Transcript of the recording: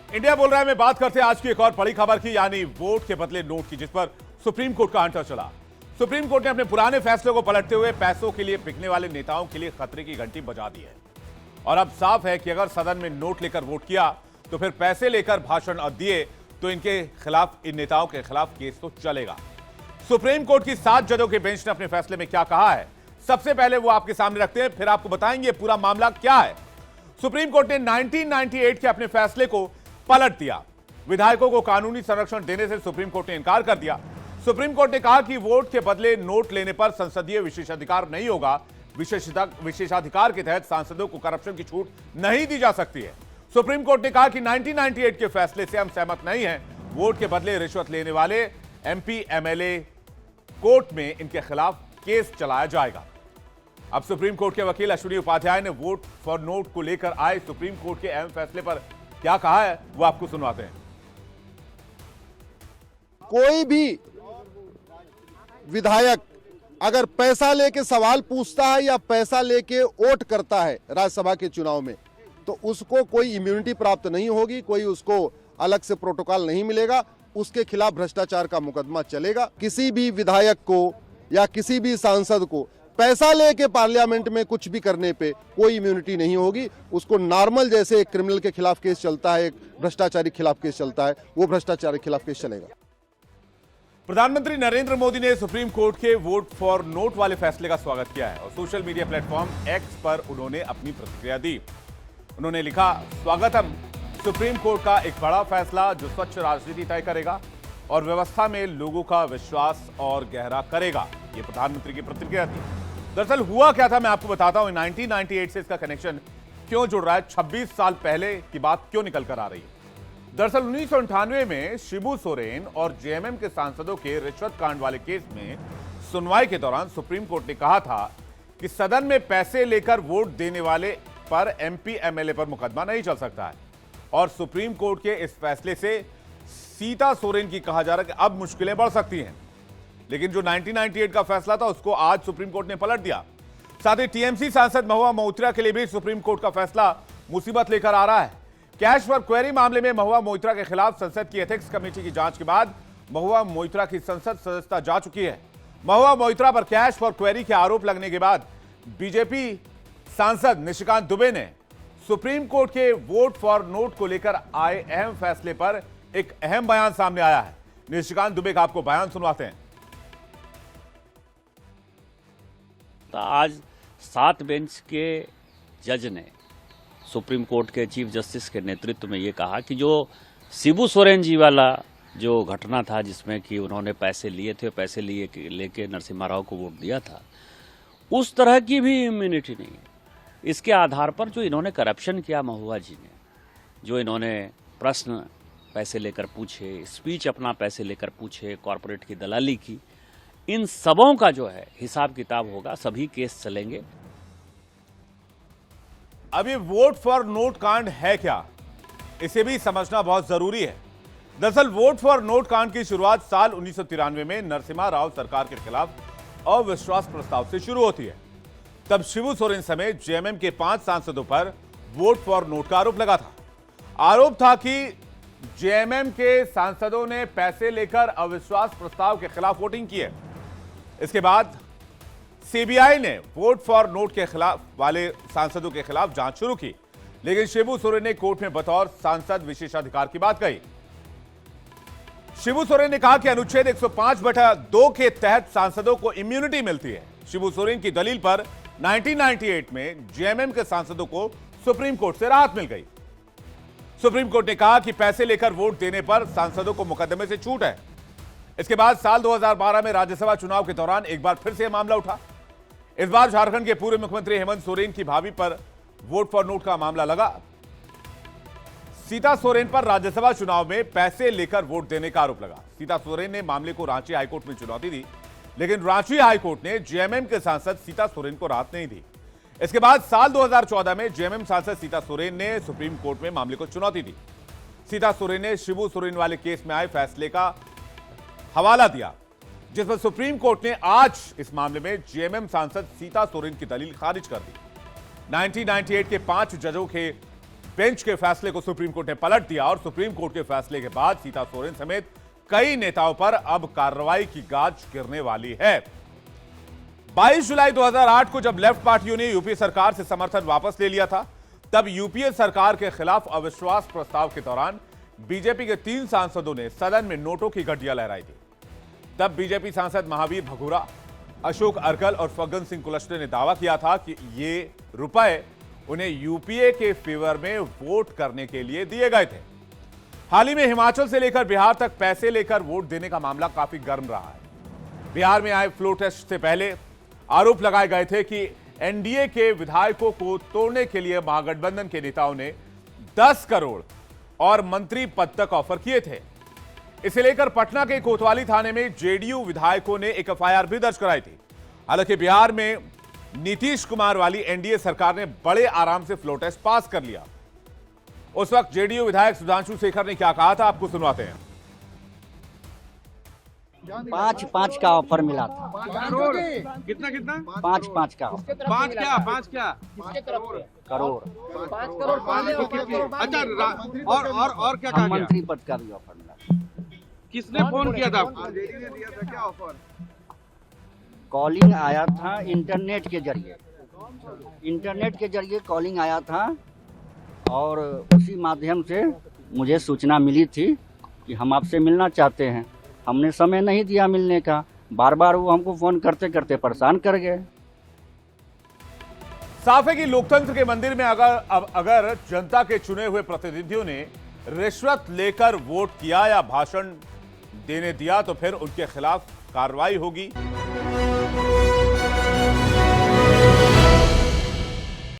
India बोल रहा है में बात करते हैं आज की एक और बड़ी खबर की, यानी वोट के बदले नोट की, जिस पर सुप्रीम कोर्ट का अंतर चला। सुप्रीम कोर्ट ने अपने पुराने फैसले को पलटते हुए पैसों के लिए बिकने वाले नेताओं के लिए खतरे की घंटी बजा दी है। और अब साफ है कि अगर सदन में नोट लेकर वोट किया तो फिर पैसे लेकर भाषण दिए तो इनके खिलाफ, इन नेताओं के खिलाफ केस तो चलेगा। सुप्रीम कोर्ट की 7 जजों के बेंच ने अपने फैसले में क्या कहा है, सबसे पहले वो आपके सामने रखते हैं, फिर आपको बताएंगे पूरा मामला क्या है। सुप्रीम कोर्ट ने 1998 के अपने फैसले को पलट दिया। विधायकों को कानूनी संरक्षण देने से सुप्रीम कोर्ट ने इनकार कर दिया। सुप्रीम कोर्ट ने कहा कि वोट के बदले नोट लेने पर संसदीय विशेषाधिकार नहीं होगा। विशेषाधिकार के तहत सांसदों को करप्शन की छूट नहीं दी जा सकती है। सुप्रीम कोर्ट ने कहा कि 1998 के फैसले से हम सहमत नहीं हैं। वोट के बदले रिश्वत लेने वाले एमपी एमएलए कोर्ट में इनके खिलाफ केस चलाया जाएगा। अब सुप्रीम कोर्ट के वकील अश्विनी उपाध्याय ने वोट फॉर नोट को लेकर आए सुप्रीम कोर्ट के अहम फैसले पर क्या कहा है, वो आपको सुनवाते हैं। कोई भी विधायक अगर पैसा लेके सवाल पूछता है या पैसा लेके वोट करता है राज्यसभा के चुनाव में, तो उसको कोई इम्यूनिटी प्राप्त नहीं होगी, कोई उसको अलग से प्रोटोकॉल नहीं मिलेगा, उसके खिलाफ भ्रष्टाचार का मुकदमा चलेगा। किसी भी विधायक को या किसी भी सांसद को पैसा लेके पार्लियामेंट में कुछ भी करने पे कोई इम्यूनिटी नहीं होगी। उसको नॉर्मल जैसे एक क्रिमिनल के खिलाफ केस चलता है, एक भ्रष्टाचारी के खिलाफ केस चलता है, वो भ्रष्टाचारी के खिलाफ केस चलेगा। प्रधानमंत्री नरेंद्र मोदी ने सुप्रीम कोर्ट के वोट फॉर नोट वाले फैसले का स्वागत किया है और सोशल मीडिया प्लेटफॉर्म एक्स पर उन्होंने अपनी प्रतिक्रिया दी। उन्होंने लिखा, स्वागतम, सुप्रीम कोर्ट का एक बड़ा फैसला जो स्वच्छ राजनीति तय करेगा और व्यवस्था में लोगों का विश्वास और गहरा करेगा। ये प्रधानमंत्री की प्रतिक्रिया थी। दरअसल हुआ क्या था मैं आपको बताता हूं। 1998 से इसका कनेक्शन क्यों जुड़ रहा है, 26 साल पहले की बात क्यों निकल कर आ रही है। दरअसल 1998 में शिबू सोरेन और जेएमएम के सांसदों के रिश्वत कांड वाले केस में सुनवाई के दौरान सुप्रीम कोर्ट ने कहा था कि सदन में पैसे लेकर वोट देने वाले पर एमपी एमएलए पर मुकदमा नहीं चल सकता है। और सुप्रीम कोर्ट के इस फैसले से सीता सोरेन की कहा जा रहा है कि अब मुश्किलें बढ़ सकती हैं। लेकिन जो 1998 का फैसला था उसको आज सुप्रीम कोर्ट ने पलट दिया। साथ ही टीएमसी सांसद महुआ मोइत्रा के लिए भी सुप्रीम कोर्ट का फैसला मुसीबत लेकर आ रहा है। कैश फॉर क्वेरी मामले में महुआ मोइत्रा के खिलाफ संसद की एथिक्स कमेटी की जांच के बाद महुआ मोइत्रा की संसद सदस्यता जा चुकी है। महुआ मोइत्रा पर कैश फॉर क्वेरी के आरोप लगने के बाद बीजेपी सांसद निशिकांत दुबे ने सुप्रीम कोर्ट के वोट फॉर नोट को लेकर आए अहम फैसले पर एक अहम बयान सामने आया है। निशिकांत दुबे का आपको बयान सुनवाते हैं। आज 7 बेंच के जज ने सुप्रीम कोर्ट के चीफ जस्टिस के नेतृत्व में ये कहा कि जो शिबू सोरेन जी वाला जो घटना था जिसमें कि उन्होंने पैसे लिए थे, पैसे लेके नरसिम्हा राव को वोट दिया था, उस तरह की भी इम्यूनिटी नहीं है। इसके आधार पर जो इन्होंने करप्शन किया महुआ जी ने, जो इन्होंने प्रश्न पैसे लेकर पूछे, स्पीच अपना पैसे लेकर पूछे, कॉरपोरेट की दलाली की, इन सबों का जो है हिसाब किताब होगा, सभी केस चलेंगे। अब ये वोट फॉर नोट कांड है क्या, इसे भी समझना बहुत जरूरी है। दरअसल वोट फॉर नोट कांड की शुरुआत साल 1993 में नरसिम्हा राव सरकार के खिलाफ अविश्वास प्रस्ताव से शुरू होती है। तब शिबू सोरेन समेत जेएमएम के 5 सांसदों पर वोट फॉर नोट का आरोप लगा था। आरोप था कि जेएमएम के सांसदों ने पैसे लेकर अविश्वास प्रस्ताव के खिलाफ वोटिंग की है। इसके बाद सीबीआई ने वोट फॉर नोट के खिलाफ वाले सांसदों के खिलाफ जांच शुरू की, लेकिन शिबू सोरेन ने कोर्ट में बतौर सांसद विशेषाधिकार की बात कही। शिबू सोरेन ने कहा कि अनुच्छेद 105/2 के तहत सांसदों को इम्यूनिटी मिलती है। शिबू सोरेन की दलील पर 1998 में जेएमएम के सांसदों को सुप्रीम कोर्ट से राहत मिल गई। सुप्रीम कोर्ट ने कहा कि पैसे लेकर वोट देने पर सांसदों को मुकदमे से छूट है। इसके बाद साल 2012 में राज्यसभा चुनाव के दौरान एक बार फिर से यह मामला उठा। इस बार झारखंड के पूर्व मुख्यमंत्री हेमंत सोरेन की भाभी पर वोट फॉर नोट का मामला लगा। सीता सोरेन पर राज्यसभा चुनाव में पैसे लेकर वोट देने का आरोप लगा। सीता सोरेन ने मामले को रांची हाईकोर्ट में चुनौती दी, लेकिन रांची हाईकोर्ट ने जेएमएम के सांसद सीता सोरेन को राहत नहीं दी। इसके बाद साल 2014 में जेएमएम सांसद सीता सोरेन ने सुप्रीम कोर्ट में मामले को चुनौती दी। सीता सोरेन ने शिबू सोरेन वाले केस में आए फैसले का हवाला दिया, जिस पर सुप्रीम कोर्ट ने आज इस मामले में जेएमएम सांसद सीता सोरेन की दलील खारिज कर दी। 1998 के 5 जजों के बेंच के फैसले को सुप्रीम कोर्ट ने पलट दिया और सुप्रीम कोर्ट के फैसले के बाद सीता सोरेन समेत कई नेताओं पर अब कार्रवाई की गाज गिरने वाली है। 22 जुलाई 2008 को जब लेफ्ट पार्टियों ने यूपीए सरकार से समर्थन वापस ले लिया था, तब यूपीए सरकार के खिलाफ अविश्वास प्रस्ताव के दौरान बीजेपी के 3 सांसदों ने सदन में नोटों की गड्डियां लहराई थी। तब बीजेपी सांसद महावीर भगूरा, अशोक अर्गल और फग्गन सिंह कुलस्ते ने दावा किया था कि ये रुपए उन्हें यूपीए के फेवर में वोट करने के लिए दिए गए थे। हाल ही में हिमाचल से लेकर बिहार तक पैसे लेकर वोट देने का मामला काफी गर्म रहा है। बिहार में आए फ्लो टेस्ट से पहले आरोप लगाए गए थे कि एनडीए के विधायकों को तोड़ने के लिए महागठबंधन के नेताओं ने 10 करोड़ और मंत्री पद तक ऑफर किए थे। इसे लेकर पटना के कोतवाली थाने में जेडीयू विधायकों ने एक एफआईआर भी दर्ज कराई थी। हालांकि बिहार में नीतीश कुमार वाली एनडीए सरकार ने बड़े आराम से फ्लो टेस्ट पास कर लिया। उस वक्त जेडीयू विधायक सुधांशु शेखर ने क्या कहा था, आपको सुनवाते हैं। 5 का ऑफर मिला था। कितना कितना? 5 का ऑफर। 5 क्या? 5 क्या? करोड़। अच्छा, और क्या कहा गया? मंत्री पद का भी ऑफर मिला। किसने फोन किया था आपको? क्या ऑफर? कॉलिंग आया था इंटरनेट के जरिए कॉलिंग आया था और उसी माध्यम से मुझे सूचना मिली थी कि हम आपसे मिलना चाहते हैं। हमने समय नहीं दिया मिलने का, बार बार वो हमको फोन करते करते परेशान कर गए। साफ है कि लोकतंत्र के मंदिर में अगर जनता के चुने हुए प्रतिनिधियों ने रिश्वत लेकर वोट किया या भाषण देने दिया तो फिर उनके खिलाफ कार्रवाई होगी।